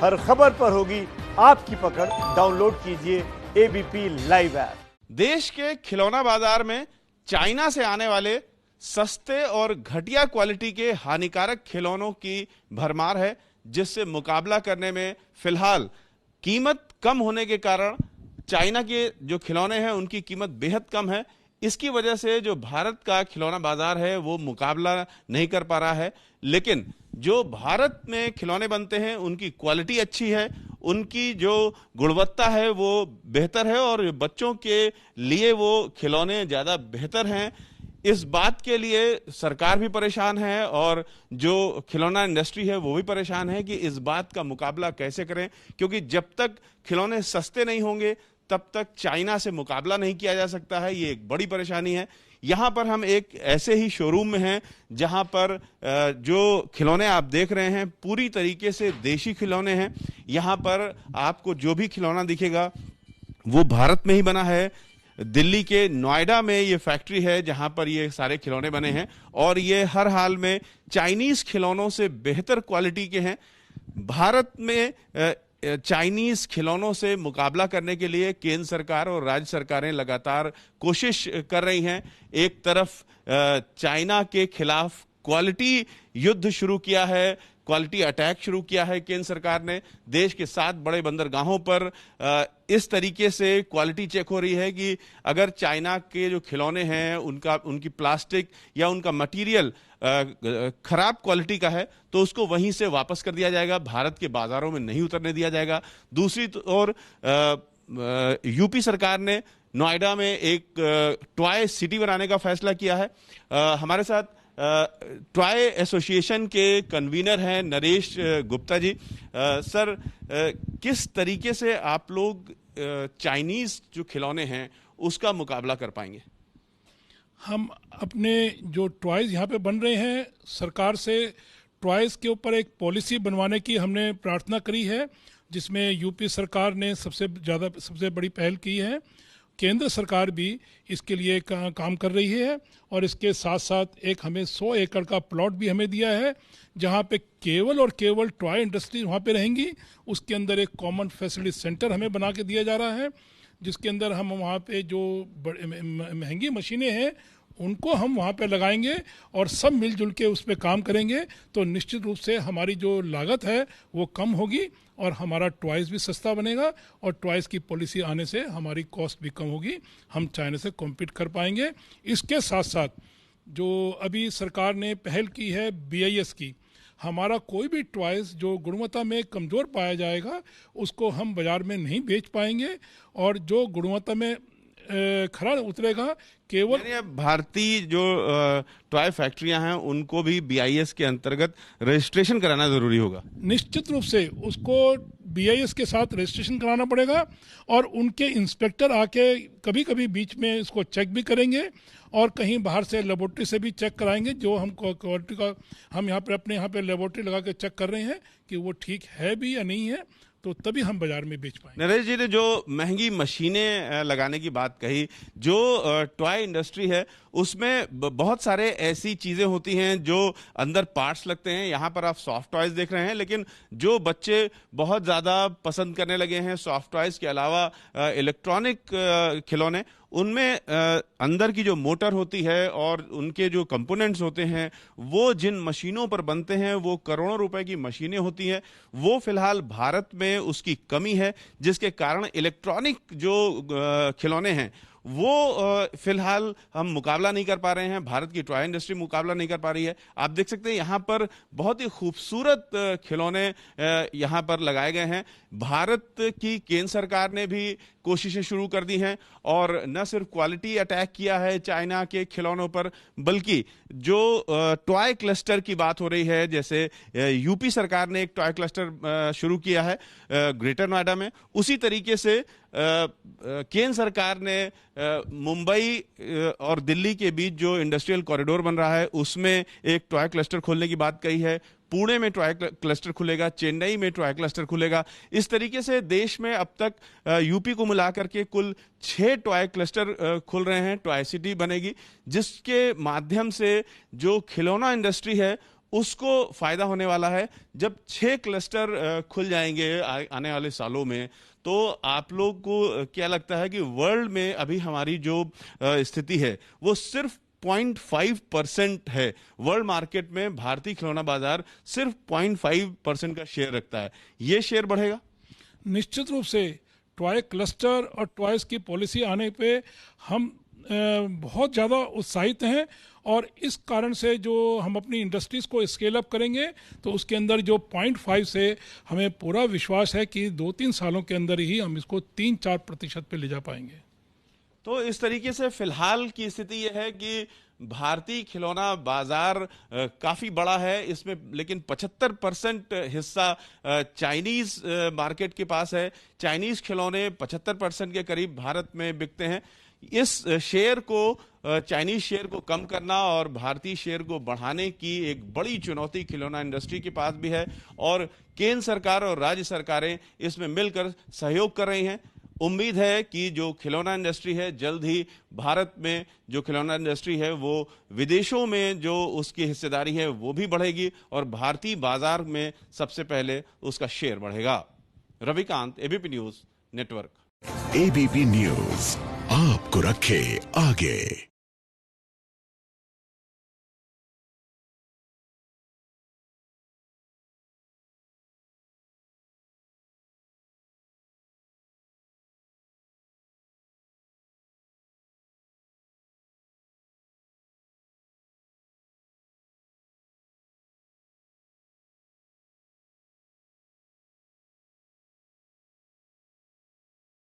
हर खबर पर होगी आपकी पकड़। डाउनलोड कीजिए एबीपी लाइव ऐप। देश के खिलौना बाजार में चाइना से आने वाले सस्ते और घटिया क्वालिटी के हानिकारक खिलौनों की भरमार है, जिससे मुकाबला करने में फिलहाल कीमत कम होने के कारण चाइना के जो खिलौने हैं उनकी कीमत बेहद कम है। इसकी वजह से जो भारत का खिलौना बाजार है वो मुकाबला नहीं कर पा रहा है। लेकिन जो भारत में खिलौने बनते हैं उनकी क्वालिटी अच्छी है, उनकी जो गुणवत्ता है वो बेहतर है और बच्चों के लिए वो खिलौने ज़्यादा बेहतर हैं। इस बात के लिए सरकार भी परेशान है और जो खिलौना इंडस्ट्री है वो भी परेशान है कि इस बात का मुकाबला कैसे करें, क्योंकि जब तक खिलौने सस्ते नहीं होंगे तब तक चाइना से मुकाबला नहीं किया जा सकता है। ये एक बड़ी परेशानी है। यहाँ पर हम एक ऐसे ही शोरूम में हैं जहाँ पर जो खिलौने आप देख रहे हैं पूरी तरीके से देशी खिलौने हैं। यहाँ पर आपको जो भी खिलौना दिखेगा वो भारत में ही बना है। दिल्ली के नोएडा में ये फैक्ट्री है जहाँ पर ये सारे खिलौने बने हैं और ये हर हाल में चाइनीज़ खिलौनों से बेहतर क्वालिटी के हैं। भारत में चाइनीज खिलौनों से मुकाबला करने के लिए केंद्र सरकार और राज्य सरकारें लगातार कोशिश कर रही हैं। एक तरफ चाइना के खिलाफ क्वालिटी युद्ध शुरू किया है, क्वालिटी अटैक शुरू किया है केंद्र सरकार ने। देश के 7 बड़े बंदरगाहों पर इस तरीके से क्वालिटी चेक हो रही है कि अगर चाइना के जो खिलौने हैं उनकी प्लास्टिक या उनका मटेरियल खराब क्वालिटी का है तो उसको वहीं से वापस कर दिया जाएगा, भारत के बाजारों में नहीं उतरने दिया जाएगा। दूसरी ओर यूपी सरकार ने नोएडा में एक टॉय सिटी बनाने का फैसला किया है। हमारे साथ टॉय एसोसिएशन के कन्वीनर हैं नरेश गुप्ता जी। सर, किस तरीके से आप लोग चाइनीज जो खिलौने हैं उसका मुकाबला कर पाएंगे? हम अपने जो टॉयज़ यहाँ पे बन रहे हैं, सरकार से टॉयज़ के ऊपर एक पॉलिसी बनवाने की हमने प्रार्थना करी है, जिसमें यूपी सरकार ने सबसे बड़ी पहल की है। केंद्र सरकार भी इसके लिए काम कर रही है और इसके साथ साथ एक हमें 100 एकड़ का प्लॉट भी हमें दिया है जहाँ पे केवल और केवल टॉय इंडस्ट्री वहाँ पे रहेंगी। उसके अंदर एक कॉमन फैसिलिटी सेंटर हमें बना के दिया जा रहा है, जिसके अंदर हम वहाँ पे जो महंगी मशीनें हैं उनको हम वहाँ पे लगाएंगे और सब मिलजुल के उस पर काम करेंगे तो निश्चित रूप से हमारी जो लागत है वो कम होगी और हमारा टॉयज़ भी सस्ता बनेगा और टॉयज़ की पॉलिसी आने से हमारी कॉस्ट भी कम होगी, हम चाइना से कॉम्पीट कर पाएंगे। इसके साथ साथ जो अभी सरकार ने पहल की है BIS की, हमारा कोई भी टॉयज़ जो गुणवत्ता में कमज़ोर पाया जाएगा उसको हम बाज़ार में नहीं बेच पाएंगे और जो गुणवत्ता में खरा उतरेगा केवल भारतीय जो टॉय फैक्ट्रियां हैं उनको भी BIS के अंतर्गत रजिस्ट्रेशन कराना जरूरी होगा। निश्चित रूप से उसको BIS के साथ रजिस्ट्रेशन कराना पड़ेगा और उनके इंस्पेक्टर आके कभी कभी बीच में इसको चेक भी करेंगे और कहीं बाहर से लेबोरेटरी से भी चेक कराएंगे। जो हम क्वालिटी का हम यहाँ पर अपने यहाँ पे लेबोरेटरी लगा के चेक कर रहे हैं कि वो ठीक है भी या नहीं है, तो तभी हम बाजार में बेच पाएंगे। नरेश जी ने जो महंगी मशीनें लगाने की बात कही, जो टॉय इंडस्ट्री है उसमें बहुत सारे ऐसी चीज़ें होती हैं जो अंदर पार्ट्स लगते हैं। यहाँ पर आप सॉफ्ट टॉयज़ देख रहे हैं, लेकिन जो बच्चे बहुत ज़्यादा पसंद करने लगे हैं सॉफ्ट टॉयज़ के अलावा इलेक्ट्रॉनिक खिलौने, उनमें अंदर की जो मोटर होती है और उनके जो कंपोनेंट्स होते हैं वो जिन मशीनों पर बनते हैं वो करोड़ों रुपए की मशीनें होती हैं। वो फिलहाल भारत में उसकी कमी है, जिसके कारण इलेक्ट्रॉनिक जो खिलौने हैं वो फिलहाल हम मुकाबला नहीं कर पा रहे हैं। भारत की टॉय इंडस्ट्री मुकाबला नहीं कर पा रही है। आप देख सकते हैं यहाँ पर बहुत ही खूबसूरत खिलौने यहाँ पर लगाए गए हैं। भारत की केंद्र सरकार ने भी कोशिशें शुरू कर दी हैं और न सिर्फ क्वालिटी अटैक किया है चाइना के खिलौनों पर, बल्कि जो टॉय क्लस्टर की बात हो रही है, जैसे यूपी सरकार ने एक टॉय क्लस्टर शुरू किया है ग्रेटर नोएडा में, उसी तरीके से केंद्र सरकार ने मुंबई और दिल्ली के बीच जो इंडस्ट्रियल कॉरिडोर बन रहा है उसमें एक टॉय क्लस्टर खोलने की बात कही है। पुणे में टॉय क्लस्टर खुलेगा, चेन्नई में टॉय क्लस्टर खुलेगा। इस तरीके से देश में अब तक यूपी को मिलाकर के कुल 6 टॉय क्लस्टर खुल रहे हैं, टॉय सिटी बनेगी, जिसके माध्यम से जो खिलौना इंडस्ट्री है उसको फायदा होने वाला है। जब 6 क्लस्टर खुल जाएंगे आने वाले सालों में, तो आप लोग को क्या लगता है कि वर्ल्ड में अभी हमारी जो स्थिति है वो सिर्फ 0.5% है। वर्ल्ड मार्केट में भारतीय खिलौना बाजार सिर्फ 0.5% का शेयर रखता है। ये शेयर बढ़ेगा? निश्चित रूप से टॉय क्लस्टर और टॉयज की पॉलिसी आने पे हम बहुत ज़्यादा उत्साहित हैं, और इस कारण से जो हम अपनी इंडस्ट्रीज़ को स्केल अप करेंगे तो उसके अंदर जो 0.5 से हमें पूरा विश्वास है कि 2-3 सालों के अंदर ही हम इसको 3-4% पे ले जा पाएंगे। तो इस तरीके से फिलहाल की स्थिति यह है कि भारतीय खिलौना बाजार काफी बड़ा है इसमें, लेकिन 75% हिस्सा चाइनीज मार्केट के पास है। चाइनीज खिलौने 75% के करीब भारत में बिकते हैं। इस शेयर को, चाइनीज शेयर को कम करना और भारतीय शेयर को बढ़ाने की एक बड़ी चुनौती खिलौना इंडस्ट्री के पास भी है, और केंद्र सरकार और राज्य सरकारें इसमें मिलकर सहयोग कर रही हैं। उम्मीद है कि जो खिलौना इंडस्ट्री है जल्द ही भारत में जो खिलौना इंडस्ट्री है वो विदेशों में जो उसकी हिस्सेदारी है वो भी बढ़ेगी और भारतीय बाजार में सबसे पहले उसका शेयर बढ़ेगा। Ravikant, ABP news network. ABP news आपको रखे आगे।